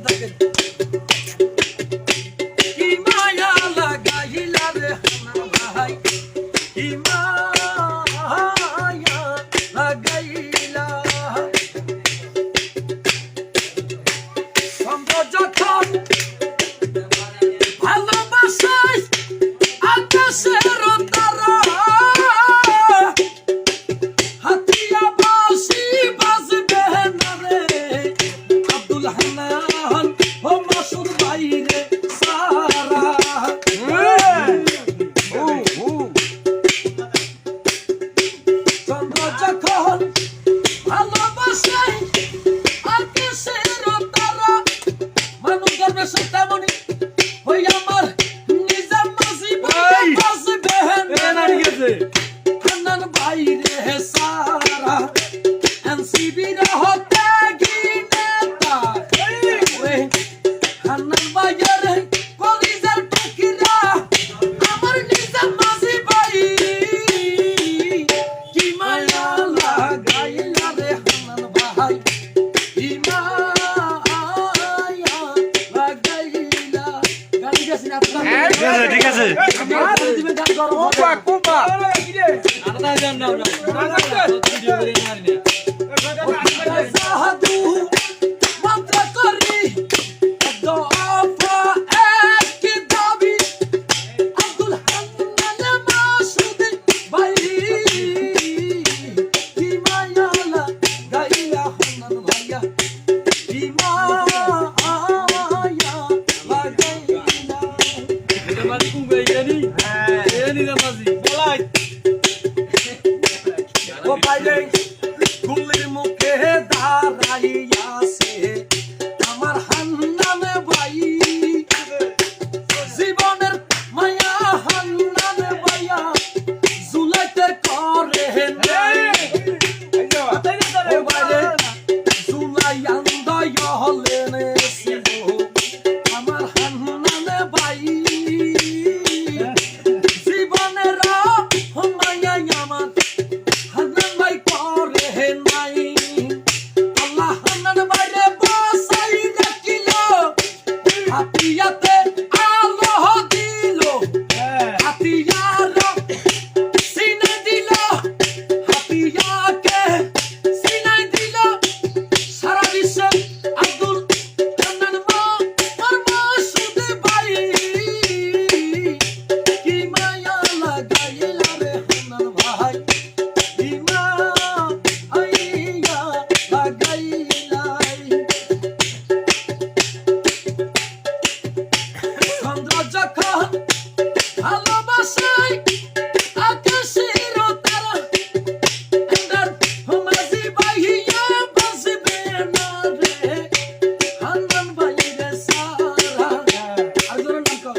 থাকেন। কি মায়া লাগাইলা রে হানান ভাই, কি মায়া লাগাইলা। চন্দ্র যখন ভালোবাসায় আকাশের তারা, হাতিয়া বাঁশি বাজবে না রে আব্দুল হান্নান ও মাসুদ বাইরে সারা। চন্দ্র যখন ভালোবাসায় আকাশের তারা, মানুষ গর্বে সে তেমনি ওই আমার নিজাম মাঝি বাজবে না রে হান্নান বাইরে সারা। এনসিবির হতে গিনেতা হান্নান বাইরে কলিজার টুকিরা, আমার নিজাম মাঝি ভাই, কি মায়া লাগাইলা রে হান্নান ভাই, কি মায়া লাগাইলা। গান গেছেন আপনারা? ঠিক আছে সাধু মন্ত্র করি দফা এক দাবি, আব্দুল হান্নান মাসুদ ভাই, কি মায়া লাগাইলা হান্নান ভাইয়া, কি মায়া লাগাইলা। ও বাইরে গুলির মুখে দাঁড়াইয়াছে আমার হান্নান ভাই, জীবনের মায়া হান্নান ভাইয়া জুলাইতে করে নাই। ও বাইরে জুলাই আন্দায় হলেন ছিল আমার হান্নান ভাই, জীবনের মায়া আমার হান্নান ভাই করে নাই। আল্লাহ হান্নান ভাইরে বাসাই রাখিল, হাতিয়াতে আলো দিল, হাতিয়ার সিনে দিল, হাতিয়াকে সিনাই দিল সারা বিশ্বে আব্দুল হান্নান মাসুদ ভাই, কি মায়া লাগাইলা রে হান্নান ভাই, কি মায়া লাগাইলা। চন্দ্র যখন ভালোবাসায় আকাশের তারা, এন্ডার মাঝি ভাইয়া বাজবে না রে হান্নান ভাইরে সারা। আর জোরে নাম কর।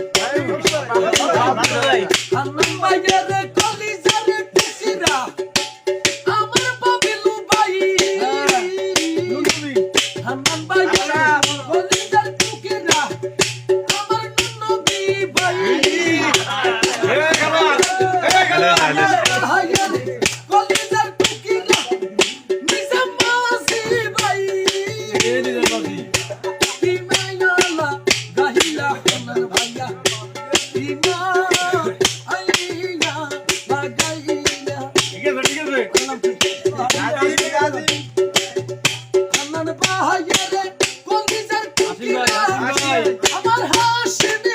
হান্নান ভাইরে কলিজার টুকিরা, আমার বাবিলু ভাই, হান্নান ভাইরে কলিজার টুকিরা, আমার নবী ভাই, কলিজার টুকিরা, নিজাম মাঝি ভাই, কি মায়া লাগাইলা হান্নান ভাইয়া, কি মায়া লাগাইলা। হান্নান ভাইরে কলিজার টুকিরা, আমার হাসিম